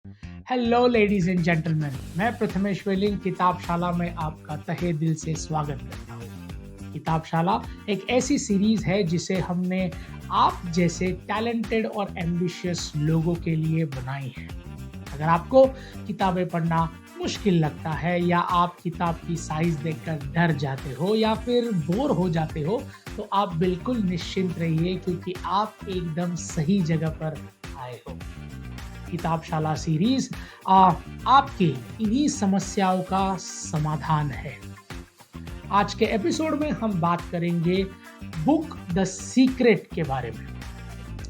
Hello ladies and gentleman, मैं प्रथमेश वेलिंग किताबशाला में आपका तहे दिल से स्वागत करता हूँ। किताबशाला एक ऐसी सीरीज है जिसे हमने आप जैसे टैलेंटेड और एम्बिशियस लोगों के लिए बनाई है। अगर आपको किताबें पढ़ना मुश्किल लगता है या आप किताब की साइज देखकर डर जाते हो या फिर बोर हो जाते हो, तो आप बिल्कुल निश्चिंत रहिए क्योंकि आप एकदम सही जगह पर आए हो। किताबशाला सीरीज आपके इन्हीं समस्याओं का समाधान है। आज के एपिसोड में हम बात करेंगे बुक द सीक्रेट के बारे में,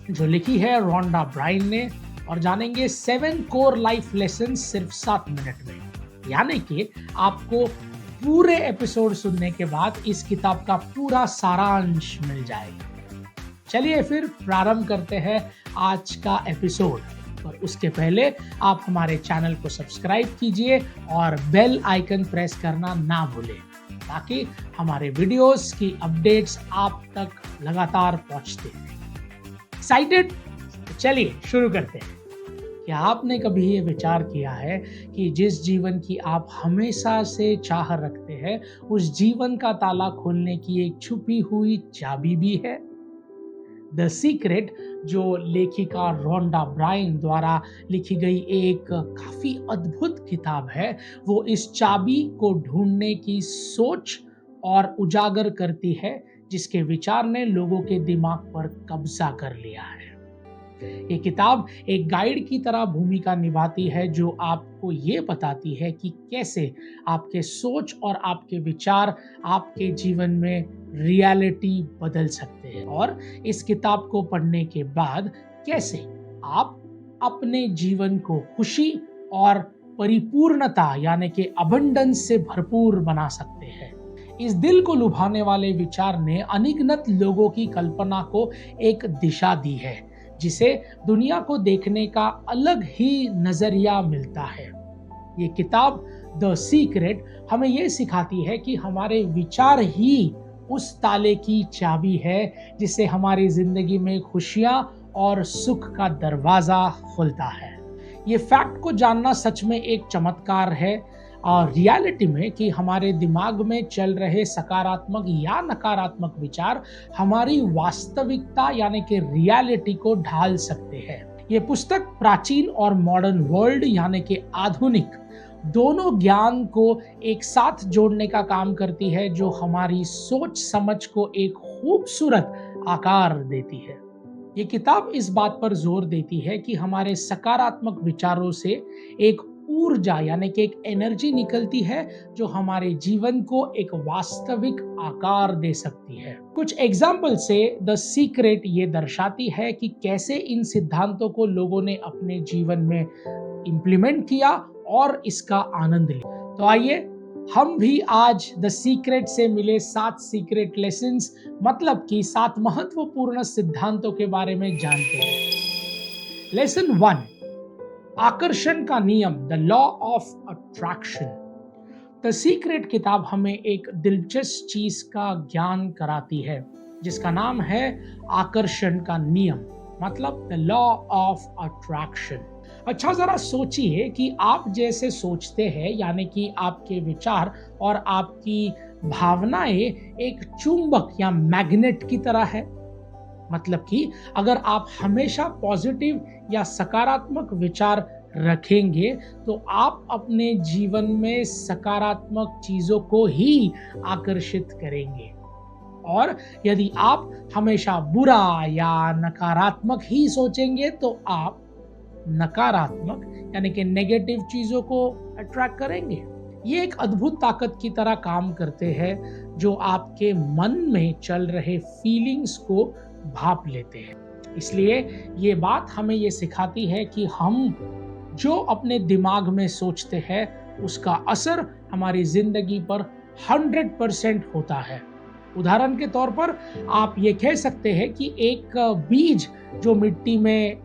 जो लिखी है रोंडा ब्रायन ने, और जानेंगे 7 कोर लाइफ लेसन सिर्फ 7 मिनट में। यानी कि आपको पूरे एपिसोड सुनने के बाद इस किताब का पूरा सारांश मिल जाएगा। चलिए फिर प्रारंभ करते हैं आज का एपिसोड। पर उसके पहले आप हमारे चैनल को सब्सक्राइब कीजिए और बेल आइकन प्रेस करना ना भूलें, ताकि हमारे वीडियोस की अपडेट्स आप तक लगातार पहुंचते रहें। एक्साइटेड? चलिए शुरू करते हैं। क्या आपने कभी ये विचार किया है कि जिस जीवन की आप हमेशा से चाह रखते हैं, उस जीवन का ताला खोलने की एक छुपी हुई चाबी भी है? द सीक्रेट, जो लेखिका रोंडा ब्रायन द्वारा लिखी गई एक काफी अद्भुत किताब है, वो इस चाबी को ढूंढने की सोच और उजागर करती है जिसके विचार ने लोगों के दिमाग पर कब्जा कर लिया है। ये किताब एक गाइड की तरह भूमिका निभाती है, जो आपको ये बताती है कि कैसे आपके सोच और आपके विचार आपके जीवन में रियलिटी बदल सकते हैं, और इस किताब को पढ़ने के बाद कैसे आप अपने जीवन को खुशी और परिपूर्णता यानी कि अबंडेंस से भरपूर बना सकते हैं। इस दिल को लुभाने वाले विचार ने अनगिनत लोगों की कल्पना को एक दिशा दी है, जिसे दुनिया को देखने का अलग ही नजरिया मिलता है। ये किताब द सीक्रेट हमें ये सिखाती है कि हमारे विचार ही उस ताले की चाबी है जिससे हमारी जिंदगी में खुशियां और सुख का दरवाजा खुलता है। ये फैक्ट को जानना सच में एक चमत्कार है, और रियलिटी में कि हमारे दिमाग में चल रहे सकारात्मक या नकारात्मक विचार हमारी वास्तविकता यानी कि रियलिटी को ढाल सकते हैं। ये पुस्तक प्राचीन और मॉडर्न वर्ल्ड यानी कि आधुनिक दोनों ज्ञान को एक साथ जोड़ने का काम करती है, जो हमारी सोच समझ को एक खूबसूरत आकार देती है। ये किताब इस बात पर जोर देती है कि हमारे सकारात्मक विचारों से एक ऊर्जा यानी कि एक एनर्जी निकलती है, जो हमारे जीवन को एक वास्तविक आकार दे सकती है। कुछ एग्जाम्पल से द सीक्रेट ये दर्शाती है कि कैसे इन सिद्धांतों को लोगों ने अपने जीवन में इंप्लीमेंट किया और इसका आनंद लिया। तो आइए हम भी आज द सीक्रेट से मिले 7 सीक्रेट लेसन्स, मतलब कि 7 महत्वपूर्ण सिद्धांतों के बारे में जानते हैं। लेसन 1, आकर्षण का नियम, the law of attraction. The secret किताब हमें एक दिलचस्प चीज का ज्ञान कराती है, जिसका नाम है आकर्षण का नियम, मतलब द लॉ ऑफ अट्रैक्शन। अच्छा, जरा सोचिए कि आप जैसे सोचते हैं, यानी कि आपके विचार और आपकी भावनाएं एक चुंबक या मैग्नेट की तरह है। मतलब कि अगर आप हमेशा पॉजिटिव या सकारात्मक विचार रखेंगे, तो आप अपने जीवन में सकारात्मक चीजों को ही आकर्षित करेंगे। और यदि आप हमेशा बुरा या नकारात्मक ही सोचेंगे, तो आप नकारात्मक यानी कि नेगेटिव चीजों को अट्रैक्ट करेंगे। ये एक अद्भुत ताकत की तरह काम करते हैं, जो आपके मन में चल रहे फीलिंग्स को भाप लेते हैं। इसलिए ये बात हमें ये सिखाती है कि हम जो अपने दिमाग में सोचते हैं, उसका असर हमारी जिंदगी पर 100% होता है। उदाहरण के तौर पर आप ये कह सकते हैं कि एक बीज जो मिट्टी में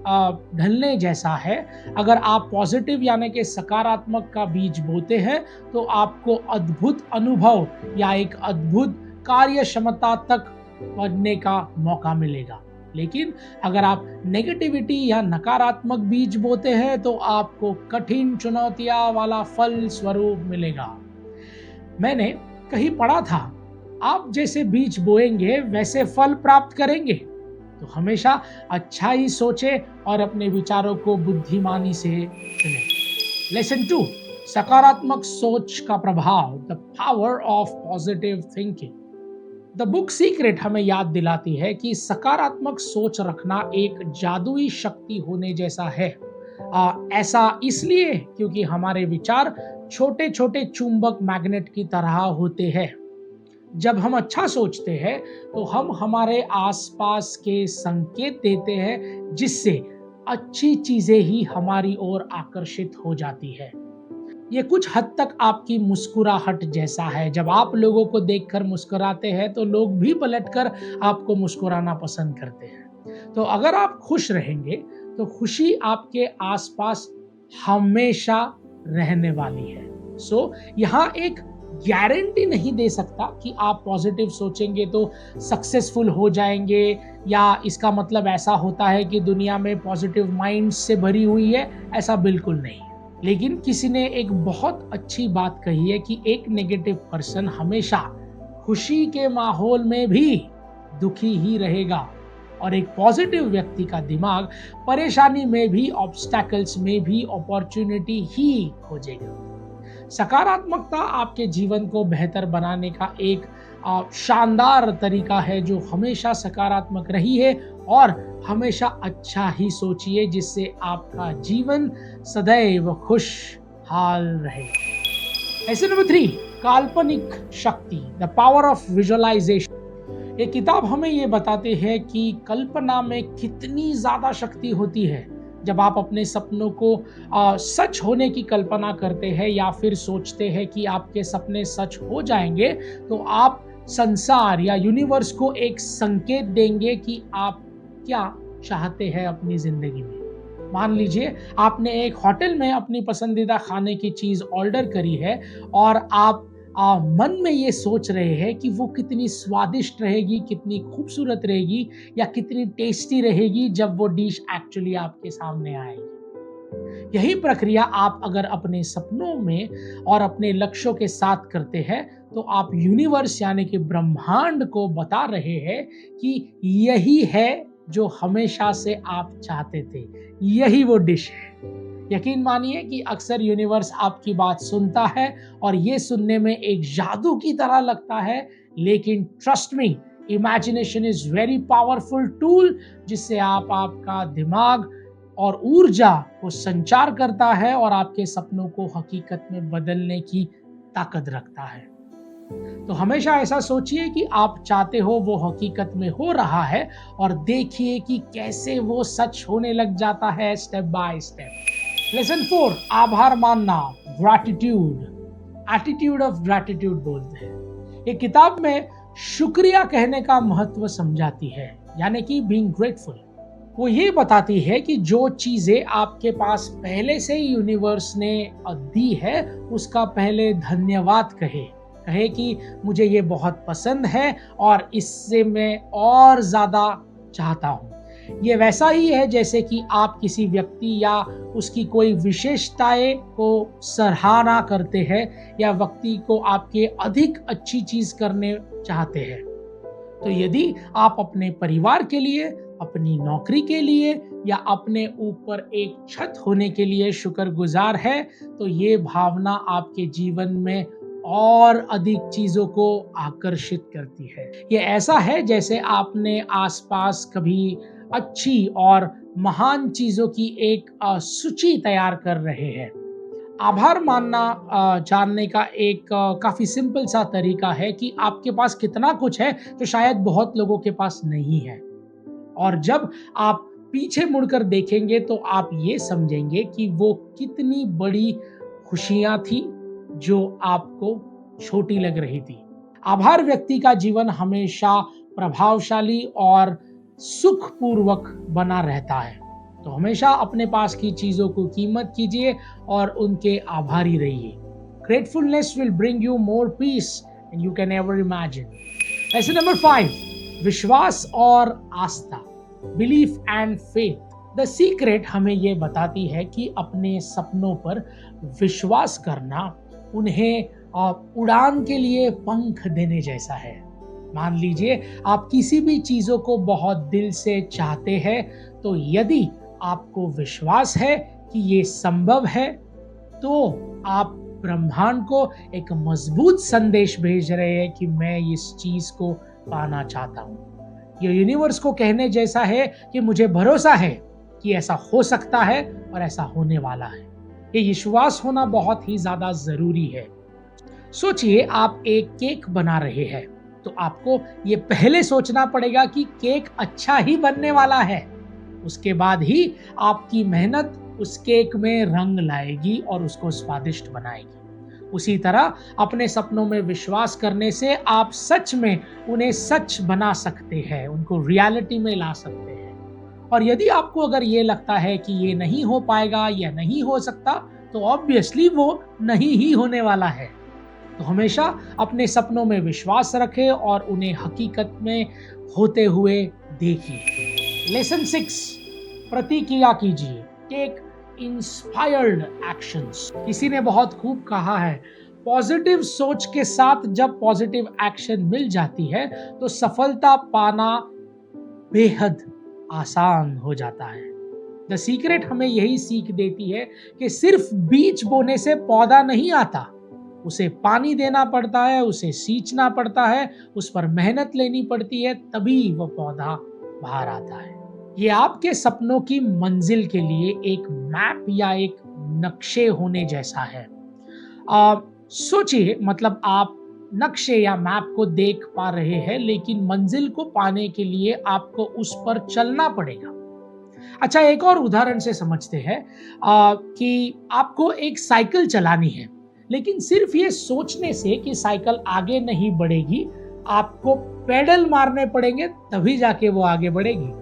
ढलने जैसा है, अगर आप पॉजिटिव यानी कि सकारात्मक का बीज बोते हैं, तो आपको अद्भुत अनुभव या एक अद्भुत कार्य क्षमता तक बढ़ने का मौका मिलेगा। लेकिन अगर आप नेगेटिविटी या नकारात्मक बीज बोते हैं तो आपको कठिन चुनौतियां वाला फल स्वरूप मिलेगा। मैंने कहीं पढ़ा था, आप जैसे बीज बोएंगे वैसे फल प्राप्त करेंगे। तो हमेशा अच्छा ही सोचे और अपने विचारों को बुद्धिमानी से चुने। लेसन 2, सकारात्मक सोच का प्रभाव, the power of positive thinking. The book secret हमें याद दिलाती है कि सकारात्मक सोच रखना एक जादुई शक्ति होने जैसा है। ऐसा इसलिए क्योंकि हमारे विचार छोटे छोटे चुंबक मैग्नेट की तरह होते हैं। जब हम अच्छा सोचते हैं तो हम हमारे आसपास के संकेत देते हैं, जिससे अच्छी चीजें ही हमारी ओर आकर्षित हो जाती है। ये कुछ हद तक आपकी मुस्कुराहट जैसा है। जब आप लोगों को देखकर मुस्कुराते हैं तो लोग भी पलटकर आपको मुस्कुराना पसंद करते हैं। तो अगर आप खुश रहेंगे तो खुशी आपके आसपास हमेशा रहने वाली है। यहाँ एक गारंटी नहीं दे सकता कि आप पॉजिटिव सोचेंगे तो सक्सेसफुल हो जाएंगे, या इसका मतलब ऐसा होता है कि दुनिया में पॉजिटिव माइंड्स से भरी हुई है। ऐसा बिल्कुल नहीं। लेकिन किसी ने एक बहुत अच्छी बात कही है कि एक नेगेटिव पर्सन हमेशा खुशी के माहौल में भी दुखी ही रहेगा, और एक पॉजिटिव व्यक्ति का दिमाग परेशानी में भी, ऑब्स्टैकल्स में भी अपॉर्चुनिटी ही खोजेगा। सकारात्मकता आपके जीवन को बेहतर बनाने का एक शानदार तरीका है, जो हमेशा सकारात्मक रही है और हमेशा अच्छा ही सोचिए, जिससे आपका जीवन सदैव खुशहाल रहेगा। ऐसे नंबर 3, काल्पनिक शक्ति, द पावर ऑफ विजुअलाइजेशन। ये किताब हमें ये बताते हैं कि कल्पना में कितनी ज्यादा शक्ति होती है। जब आप अपने सपनों को सच होने की कल्पना करते हैं या फिर सोचते हैं कि आपके सपने सच हो जाएंगे, तो आप संसार या यूनिवर्स को एक संकेत देंगे कि आप क्या चाहते हैं अपनी जिंदगी में। मान लीजिए आपने एक होटल में अपनी पसंदीदा खाने की चीज ऑर्डर करी है और आप मन में ये सोच रहे हैं कि वो कितनी स्वादिष्ट रहेगी, कितनी खूबसूरत रहेगी, या कितनी टेस्टी रहेगी जब वो डिश एक्चुअली आपके सामने आएगी। यही प्रक्रिया आप अगर अपने सपनों में और अपने लक्ष्यों के साथ करते हैं तो आप यूनिवर्स यानी कि ब्रह्मांड को बता रहे हैं कि यही है जो हमेशा से आप चाहते थे, यही वो डिश है। यकीन मानिए कि अक्सर यूनिवर्स आपकी बात सुनता है और ये सुनने में एक जादू की तरह लगता है, लेकिन trust me, imagination is very powerful tool, जिससे आपका दिमाग और ऊर्जा को संचार करता है और आपके सपनों को हकीकत में बदलने की ताकत रखता है। तो हमेशा ऐसा सोचिए कि आप चाहते हो वो हकीकत में हो रहा है, और देखिए कि कैसे वो सच होने लग जाता है स्टेप बाय स्टेप। लेसन 4, आभार मानना, ग्रैटिट्यूड, एटीट्यूड ऑफ ग्रैटिट्यूड बोलते हैं। ये किताब में शुक्रिया कहने का महत्व समझाती है, यानी कि बीइंग ग्रेटफुल। वो ये बताती है कि जो चीजें आपके पास पहले से ही यूनिवर्स ने दी है, उसका पहले धन्यवाद कहे कि मुझे ये बहुत पसंद है और इससे मैं और ज्यादा चाहता हूँ। ये वैसा ही है जैसे कि आप किसी व्यक्ति या उसकी कोई विशेषताएं को सराहना करते हैं या व्यक्ति को आपके अधिक अच्छी चीज करने चाहते हैं। तो यदि आप अपने परिवार के लिए, अपनी नौकरी के लिए या अपने ऊपर एक छत होने के लिए शुक्रगुजार है, तो ये भावना आपके जीवन में और अधिक चीजों को आकर्षित करती है। ये ऐसा है जैसे आपने आसपास कभी अच्छी और महान चीजों की एक सूची तैयार कर रहे हैं। आभार मानना जानने का एक काफी सिंपल सा तरीका है कि आपके पास कितना कुछ है जो शायद बहुत लोगों के पास नहीं है, और जब आप पीछे मुड़कर देखेंगे तो आप ये समझेंगे कि वो कितनी बड़ी खुशियां थी जो आपको छोटी लग रही थी। आभार व्यक्ति का जीवन हमेशा प्रभावशाली और सुखपूर्वक बना रहता है। तो हमेशा अपने पास की चीजों को कीमत कीजिए और उनके आभारी रहिए। Gratefulness will bring you more peace and you can ever imagine. Lesson number 5, विश्वास और आस्था। Belief and faith. The secret हमें ये बताती है कि अपने सपनों पर विश्वास करना उन्हें उड़ान के लिए पंख देने जैसा है। मान लीजिए आप किसी भी चीज़ों को बहुत दिल से चाहते हैं, तो यदि आपको विश्वास है कि ये संभव है, तो आप ब्रह्मांड को एक मजबूत संदेश भेज रहे हैं कि मैं इस चीज़ को पाना चाहता हूँ। ये यूनिवर्स को कहने जैसा है कि मुझे भरोसा है कि ऐसा हो सकता है और ऐसा होने वाला है। ये विश्वास होना बहुत ही ज़्यादा ज़रूरी है। सोचिए आप एक केक बना रहे हैं, तो आपको ये पहले सोचना पड़ेगा कि केक अच्छा ही बनने वाला है। उसके बाद ही आपकी मेहनत उस केक में रंग लाएगी और उसको स्वादिष्ट बनाएगी। उसी तरह अपने सपनों में विश्वास करने से आप सच में उन्हें सच बना सकते हैं, उनको रियलिटी में ला सकते हैं। और यदि आपको अगर ये लगता है कि ये नहीं हो पाएगा या नहीं हो सकता, तो ऑब्वियसली वो नहीं ही होने वाला है। तो हमेशा अपने सपनों में विश्वास रखें और उन्हें हकीकत में होते हुए देखिए। लेसन 6, प्रतिक्रिया कीजिए। Take inspired actions. किसी ने बहुत खूब कहा है, पॉजिटिव सोच के साथ जब पॉजिटिव एक्शन मिल जाती है तो सफलता पाना बेहद आसान हो जाता है। द सीक्रेट हमें यही सीख देती है कि सिर्फ बीज बोने से पौधा नहीं आता, उसे पानी देना पड़ता है, उसे सींचना पड़ता है, उस पर मेहनत लेनी पड़ती है, तभी वह पौधा बाहर आता है। ये आपके सपनों की मंजिल के लिए एक मैप या एक नक्शे होने जैसा है। सोचिए, मतलब आप नक्शे या मैप को देख पा रहे हैं, लेकिन मंजिल को पाने के लिए आपको उस पर चलना पड़ेगा। अच्छा, एक और उदाहरण से समझते हैं कि आपको एक साइकिल चलानी है, लेकिन सिर्फ ये सोचने से कि साइकिल आगे नहीं बढ़ेगी, आपको पेडल मारने पड़ेंगे, तभी जाके वो आगे बढ़ेगी।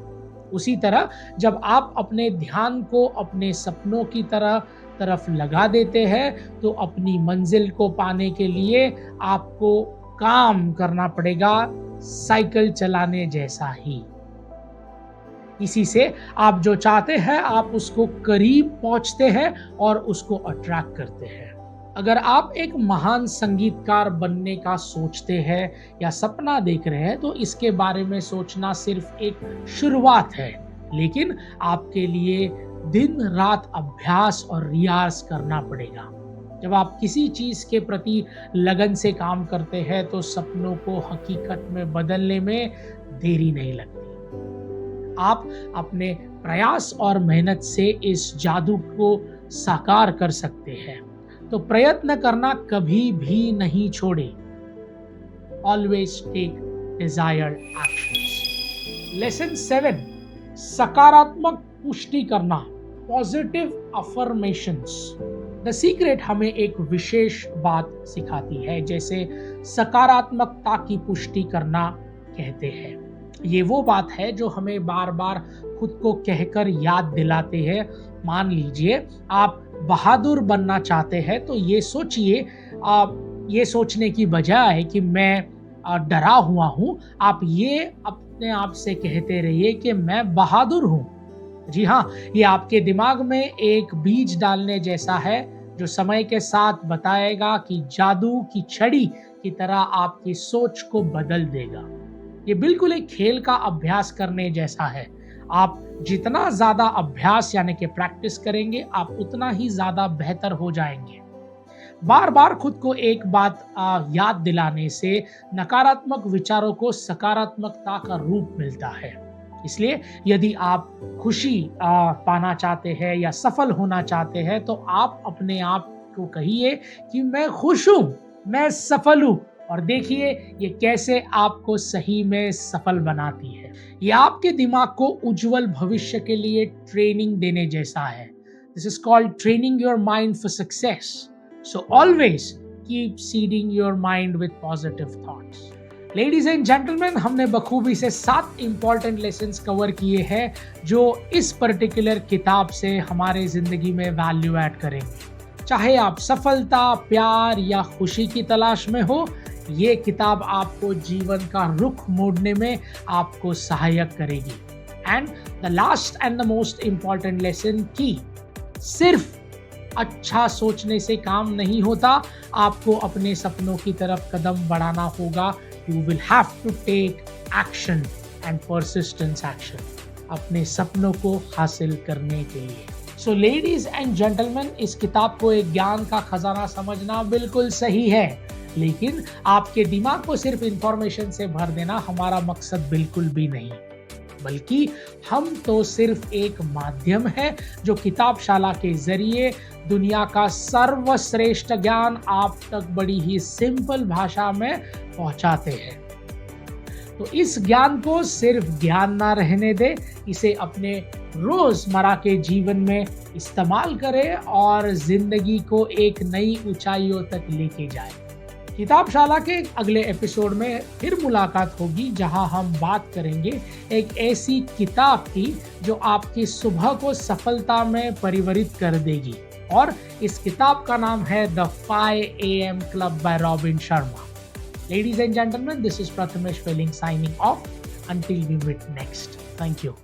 उसी तरह जब आप अपने ध्यान को अपने सपनों की तरफ लगा देते हैं, तो अपनी मंजिल को पाने के लिए आपको काम करना पड़ेगा साइकिल चलाने जैसा ही। इसी से आप जो चाहते हैं, आप उसको करीब पहुंचते हैं और उसको अट्रैक्ट करते हैं। अगर आप एक महान संगीतकार बनने का सोचते हैं या सपना देख रहे हैं, तो इसके बारे में सोचना सिर्फ एक शुरुआत है, लेकिन आपके लिए दिन रात अभ्यास और रियाज करना पड़ेगा। जब आप किसी चीज़ के प्रति लगन से काम करते हैं, तो सपनों को हकीकत में बदलने में देरी नहीं लगती। आप अपने प्रयास और मेहनत से इस जादू को साकार कर सकते हैं। तो प्रयत्न करना कभी भी नहीं छोड़े। Always take desired actions. Lesson 7, सकारात्मक पुष्टि करना। Positive affirmations. द सीक्रेट हमें एक विशेष बात सिखाती है, जैसे सकारात्मकता की पुष्टि करना कहते हैं। ये वो बात है जो हमें बार बार खुद को कहकर याद दिलाते हैं। मान लीजिए आप बहादुर बनना चाहते हैं, तो ये सोचिए, ये सोचने की बजाय कि मैं डरा हुआ हूँ, आप ये अपने आप से कहते रहिए कि मैं बहादुर हूँ। जी हाँ, ये आपके दिमाग में एक बीज डालने जैसा है, जो समय के साथ बताएगा कि जादू की छड़ी की तरह आपकी सोच को बदल देगा। ये बिल्कुल एक खेल का अभ्यास करने जैसा है। आप जितना ज़्यादा अभ्यास यानी कि प्रैक्टिस करेंगे, आप उतना ही ज़्यादा बेहतर हो जाएंगे। बार बार खुद को एक बात याद दिलाने से नकारात्मक विचारों को सकारात्मकता का रूप मिलता है। इसलिए यदि आप खुशी पाना चाहते हैं या सफल होना चाहते हैं, तो आप अपने आप को कहिए कि मैं खुश हूँ, मैं सफल हूँ, और देखिए ये कैसे आपको सही में सफल बनाती है। ये आपके दिमाग को उज्जवल भविष्य के लिए ट्रेनिंग देने जैसा है। This is called training your mind for success. So always keep seeding your mind with positive thoughts. Ladies and gentleman, हमने बखूबी से 7 इंपॉर्टेंट लेसन्स कवर किए हैं जो इस पर्टिकुलर किताब से हमारे जिंदगी में वैल्यू ऐड करेंगे। चाहे आप सफलता, प्यार या खुशी की तलाश में हो, ये किताब आपको जीवन का रुख मोड़ने में आपको सहायक करेगी। And the last and the most important lesson कि सिर्फ अच्छा सोचने से काम नहीं होता, आपको अपने सपनों की तरफ कदम बढ़ाना होगा. You will have to take action and persistence action अपने सपनों को हासिल करने के लिए. सो लेडीज एंड जेंटलमैन, इस किताब को एक ज्ञान का खजाना समझना बिल्कुल सही है, लेकिन आपके दिमाग को सिर्फ इंफॉर्मेशन से भर देना हमारा मकसद बिल्कुल भी नहीं, बल्कि हम तो सिर्फ एक माध्यम है जो किताबशाला के जरिए दुनिया का सर्वश्रेष्ठ ज्ञान आप तक बड़ी ही सिंपल भाषा में पहुंचाते हैं. तो इस ज्ञान को सिर्फ ज्ञान ना रहने दे, इसे अपने रोजमर्रा के जीवन में इस्तेमाल करें और जिंदगी को एक नई ऊंचाइयों तक लेके जाए. किताबशाला के अगले एपिसोड में फिर मुलाकात होगी, जहां हम बात करेंगे एक ऐसी किताब की जो आपकी सुबह को सफलता में परिवर्तित कर देगी, और इस किताब का नाम है the 5 AM Club by Robin Sharma. Ladies and gentlemen, this is Prathamesh Welling signing off. Until we meet next. Thank you.